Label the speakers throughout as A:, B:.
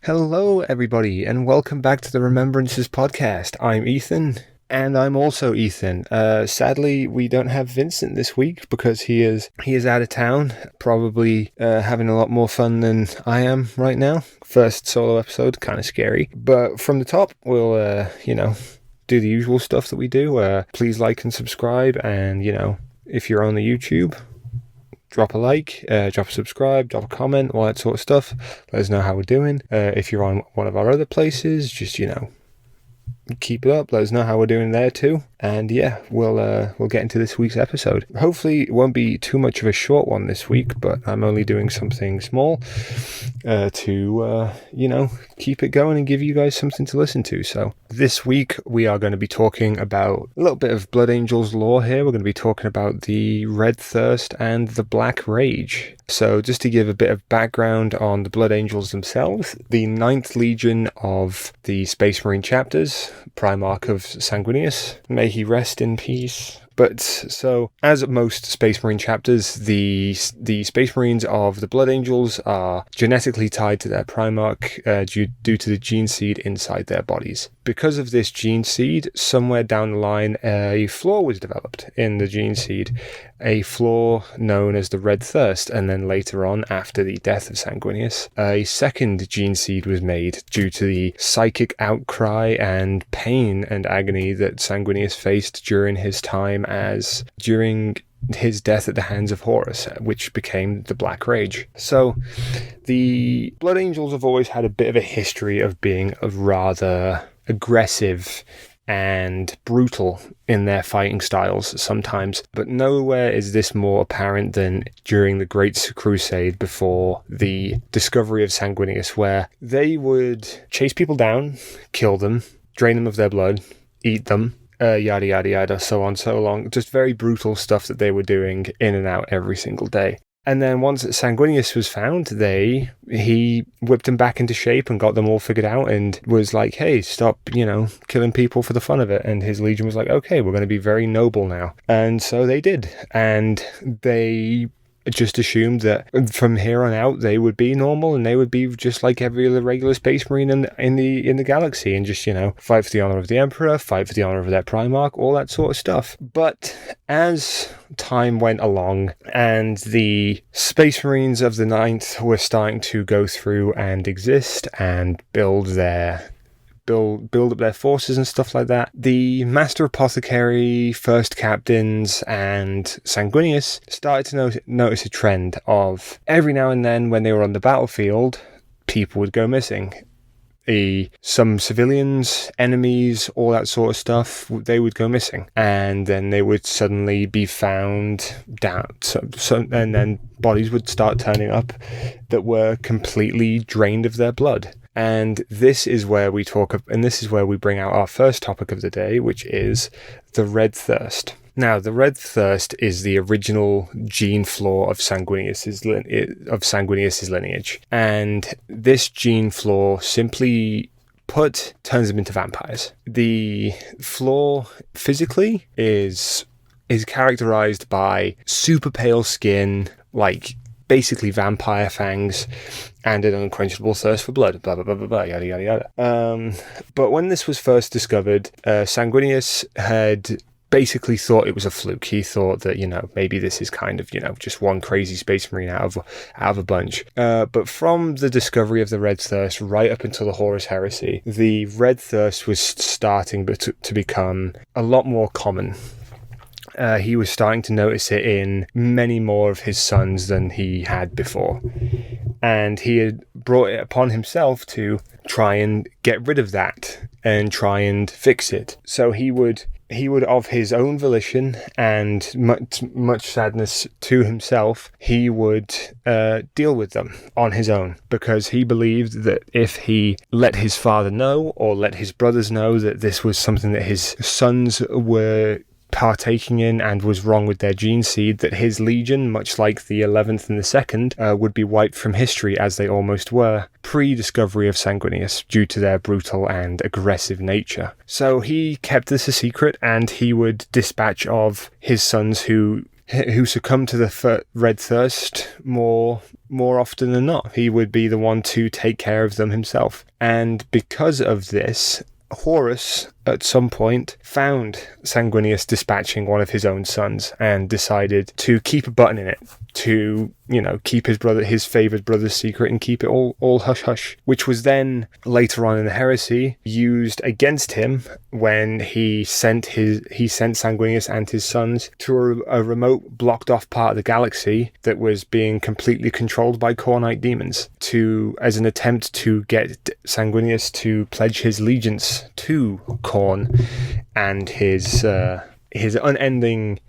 A: Hello, everybody, and welcome back to the Remembrancers podcast. I'm Ethan, and I'm also Ethan. Sadly, we don't have Vincent this week because he is out of town, probably having a lot more fun than I am right now. First solo episode, kind of scary. But from the top, we'll, do the usual stuff that we do. Please like and subscribe, and, if you're on the YouTube, drop a like, drop a subscribe, drop a comment, all that sort of stuff. Let us know how we're doing. If you're on one of our other places, just, keep it up. Let us know how we're doing there too. And yeah, we'll get into this week's episode. Hopefully it won't be too much of a short one this week, but I'm only doing something small to keep it going and give you guys something to listen to. So this week we are going to be talking about a little bit of Blood Angels lore here. We're going to be talking about the Red Thirst and the Black Rage. So just to give a bit of background on the Blood Angels themselves, the 9th Legion of the Space Marine chapters, Primarch of Sanguinius, may he rest in peace. But so, as most Space Marine chapters, the Space Marines of the Blood Angels are genetically tied to their Primarch due to the gene seed inside their bodies. Because of this gene seed, somewhere down the line, a flaw was developed in the gene seed, a flaw known as the Red Thirst, and then later on, after the death of Sanguinius, a second gene seed was made due to the psychic outcry and pain and agony that Sanguinius faced during his death at the hands of Horus, which became the Black Rage. So the Blood Angels have always had a bit of a history of being rather aggressive and brutal in their fighting styles sometimes, but nowhere is this more apparent than during the Great Crusade before the discovery of Sanguinius, where they would chase people down, kill them, drain them of their blood, eat them, yada yada yada, so on so long. Just very brutal stuff that they were doing in and out every single day. And then once Sanguinius was found, he whipped them back into shape and got them all figured out and was like, hey, stop, killing people for the fun of it. And his legion was like, okay, we're going to be very noble now. And so they did. And they just assumed that from here on out they would be normal and they would be just like every other regular Space Marine in the galaxy, and just fight for the honor of the Emperor, fight for the honor of their Primarch, all that sort of stuff. But as time went along and the Space Marines of the 9th were starting to go through and exist and build up their forces and stuff like that, the Master Apothecary, First Captains, and Sanguinius started to notice a trend of every now and then when they were on the battlefield, people would go missing. Some civilians, enemies, all that sort of stuff, they would go missing. And then they would suddenly be found down. And then bodies would start turning up that were completely drained of their blood. And this is where we bring out our first topic of the day, which is the Red Thirst. Now, the Red Thirst is the original gene flaw of Sanguinius's lineage. And this gene flaw, simply put, turns them into vampires. The flaw physically is characterized by super pale skin, like basically vampire fangs, and an unquenchable thirst for blood, blah, blah, blah, blah, blah, yada, yada, yada. But when this was first discovered, Sanguinius had basically thought it was a fluke. He thought that, maybe this is kind of, just one crazy Space Marine out of a bunch. But from the discovery of the Red Thirst right up until the Horus Heresy, the Red Thirst was starting to become a lot more common. He was starting to notice it in many more of his sons than he had before. And he had brought it upon himself to try and get rid of that and try and fix it. So he would, of his own volition and much sadness to himself, he would deal with them on his own, because he believed that if he let his father know or let his brothers know that this was something that his sons were partaking in and was wrong with their gene seed, that his legion, much like the 11th and the 2nd, would be wiped from history, as they almost were pre-discovery of Sanguinius, due to their brutal and aggressive nature. So he kept this a secret, and he would dispatch of his sons who who succumbed to the red thirst more often than not. He would be the one to take care of them himself. And because of this, Horus, at some point, found Sanguinius dispatching one of his own sons and decided to keep a button in it to, keep his favoured brother's secret and keep it all hush-hush, which was then, later on in the heresy, used against him when he sent Sanguinius and his sons to a remote, blocked-off part of the galaxy that was being completely controlled by Khornite demons, as an attempt to get Sanguinius to pledge his allegiance to Khorne and his unending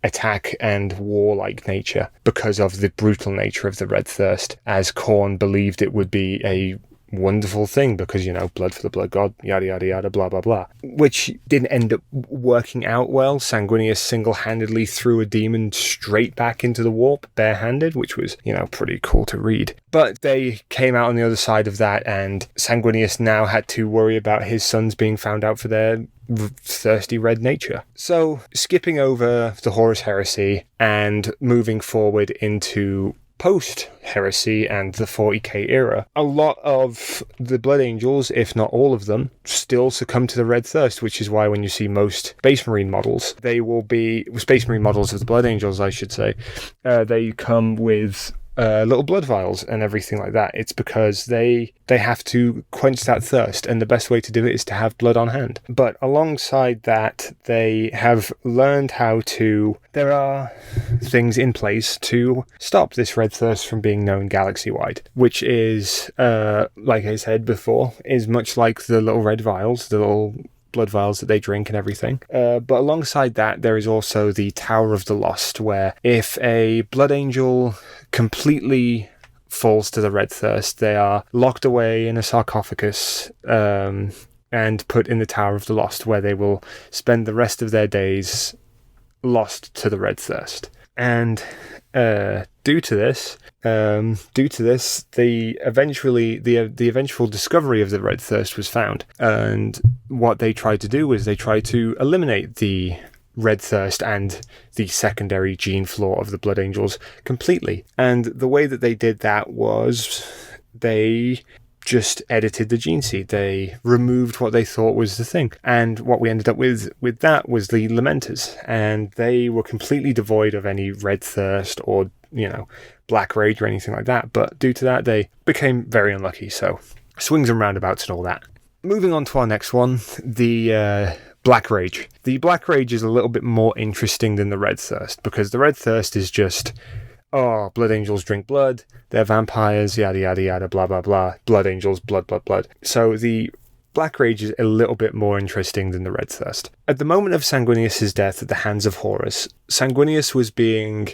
A: attack and warlike nature, because of the brutal nature of the Red Thirst, as Khorne believed it would be a wonderful thing because, blood for the blood god, yada yada yada, blah blah blah, which didn't end up working out well. Sanguinius single-handedly threw a demon straight back into the warp barehanded, which was, pretty cool to read. But they came out on the other side of that, and Sanguinius now had to worry about his sons being found out for their thirsty red nature. So, skipping over the Horus heresy and moving forward into post-heresy and the 40k era, a lot of the Blood Angels, if not all of them, still succumb to the Red Thirst, which is why when you see most Space Marine models, they will be Space Marine models of the Blood Angels, I should say, they come with little blood vials and everything like that. It's because they have to quench that thirst, and the best way to do it is to have blood on hand. But alongside that, they have learned there are things in place to stop this red thirst from being known galaxy-wide, which is, like I said before, is much like the little red vials, the little blood vials that they drink and everything. But alongside that, there is also the Tower of the Lost, where if a Blood Angel completely falls to the Red Thirst, they are locked away in a sarcophagus and put in the Tower of the Lost, where they will spend the rest of their days lost to the Red Thirst. And due to this, the eventual discovery of the Red Thirst was found, and what they tried to do was they tried to eliminate the Red Thirst and the secondary gene flaw of the Blood Angels completely. And the way that they did that was they just edited the gene seed. They removed what they thought was the thing. And what we ended up with that was the Lamenters. And they were completely devoid of any Red Thirst or, Black Rage or anything like that. But due to that, they became very unlucky. So swings and roundabouts and all that. Moving on to our next one, the Black Rage. The Black Rage is a little bit more interesting than the Red Thirst, because the Red Thirst is just, Blood Angels drink blood, they're vampires, yada yada yada, blah blah blah, Blood Angels, blood blood blood. So the Black Rage is a little bit more interesting than the Red Thirst. At the moment of Sanguinius' death at the hands of Horus, Sanguinius was being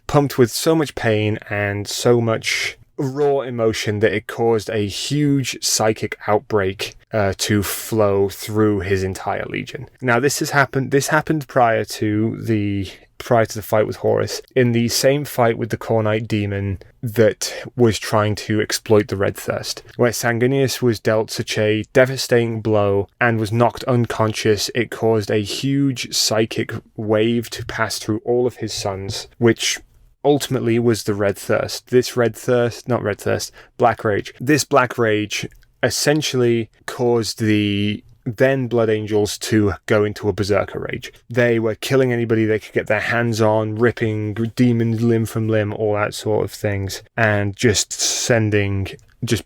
A: pumped with so much pain and so much raw emotion that it caused a huge psychic outbreak to flow through his entire legion. Now, this happened prior to the fight with Horus, in the same fight with the Khornite demon that was trying to exploit the Red Thirst, where Sanguinius was dealt such a devastating blow and was knocked unconscious. It caused a huge psychic wave to pass through all of his sons, which ultimately was the Red Thirst. Black Rage. This Black Rage essentially caused the then Blood Angels to go into a berserker rage. They were killing anybody they could get their hands on, ripping demons limb from limb, all that sort of things, and just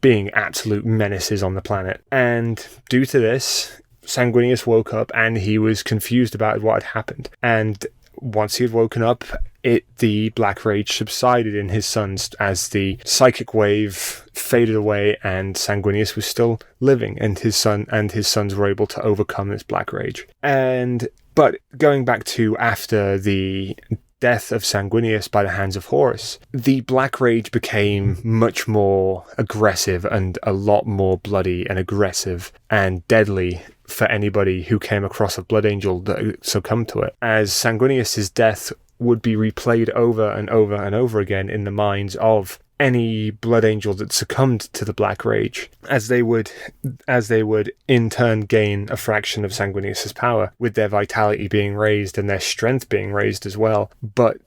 A: being absolute menaces on the planet. And due to this, Sanguinius woke up and he was confused about what had happened. And once he had woken up, the Black Rage subsided in his sons as the psychic wave faded away, and Sanguinius was still living, and his sons were able to overcome this Black Rage. But going back to after the death of Sanguinius by the hands of Horus, the Black Rage became much more aggressive and a lot more bloody and aggressive and deadly for anybody who came across a Blood Angel that succumbed to it, as Sanguinius' death would be replayed over and over and over again in the minds of any Blood Angel that succumbed to the Black Rage, as they would in turn gain a fraction of Sanguinius's power, with their vitality being raised and their strength being raised as well. But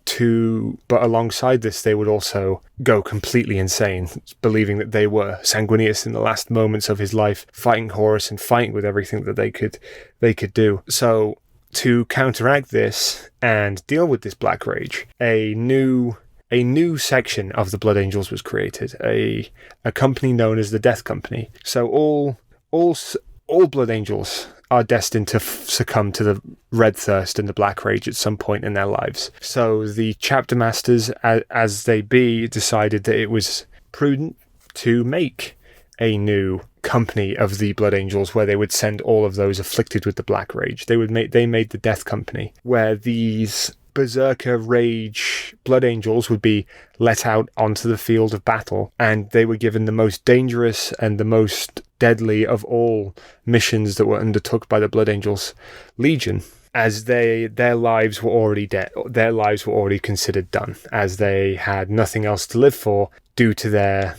A: alongside this, they would also go completely insane, believing that they were Sanguinius in the last moments of his life, fighting Horus and fighting with everything that they could do. So to counteract this and deal with this Black Rage, a new section of the Blood Angels was created, a company known as the Death Company. So all Blood Angels are destined to succumb to the Red Thirst and the Black Rage at some point in their lives. So the chapter masters, as they be, decided that it was prudent to make a new company of the Blood Angels where they would send all of those afflicted with the Black Rage. They made the Death Company, where these Berserker Rage Blood Angels would be let out onto the field of battle, and they were given the most dangerous and the most deadly of all missions that were undertook by the Blood Angels Legion, as their lives were already dead. Their lives were already considered done, as they had nothing else to live for due to their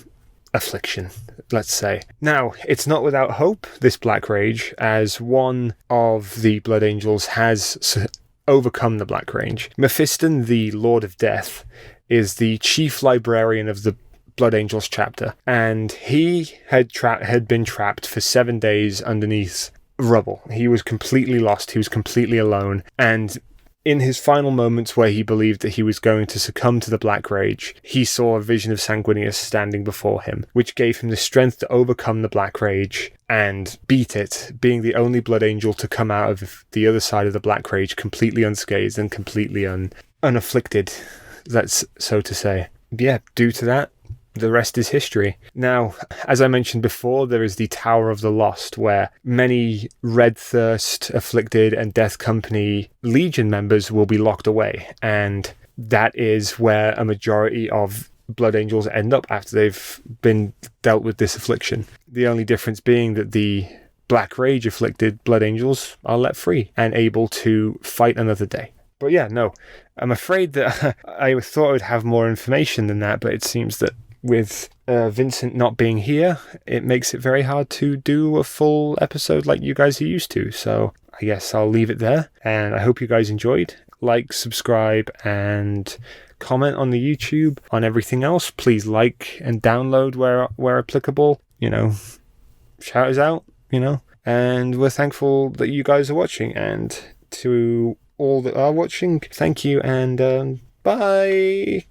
A: affliction, let's say. Now, it's not without hope, this Black Rage, as one of the Blood Angels has overcome the Black Rage. Mephiston, the Lord of Death, is the chief librarian of the Blood Angels chapter, and he had been trapped for 7 days underneath rubble. He was completely lost, he was completely alone, and in his final moments where he believed that he was going to succumb to the Black Rage, he saw a vision of Sanguinius standing before him, which gave him the strength to overcome the Black Rage and beat it, being the only Blood Angel to come out of the other side of the Black Rage completely unscathed and completely unafflicted, that's so to say. Yeah, due to that, the rest is history. Now, as I mentioned before, there is the Tower of the Lost, where many Red Thirst, Afflicted, and Death Company Legion members will be locked away, and that is where a majority of Blood Angels end up after they've been dealt with this affliction. The only difference being that the Black Rage afflicted Blood Angels are let free and able to fight another day. But yeah, no, I'm afraid that I thought I would have more information than that, but it seems that with Vincent not being here, it makes it very hard to do a full episode like you guys are used to. So I guess I'll leave it there, and I hope you guys enjoyed. Like, subscribe, and comment on the YouTube. On everything else, please like and download where applicable. Shout us out, and we're thankful that you guys are watching, and to all that are watching, thank you, and bye.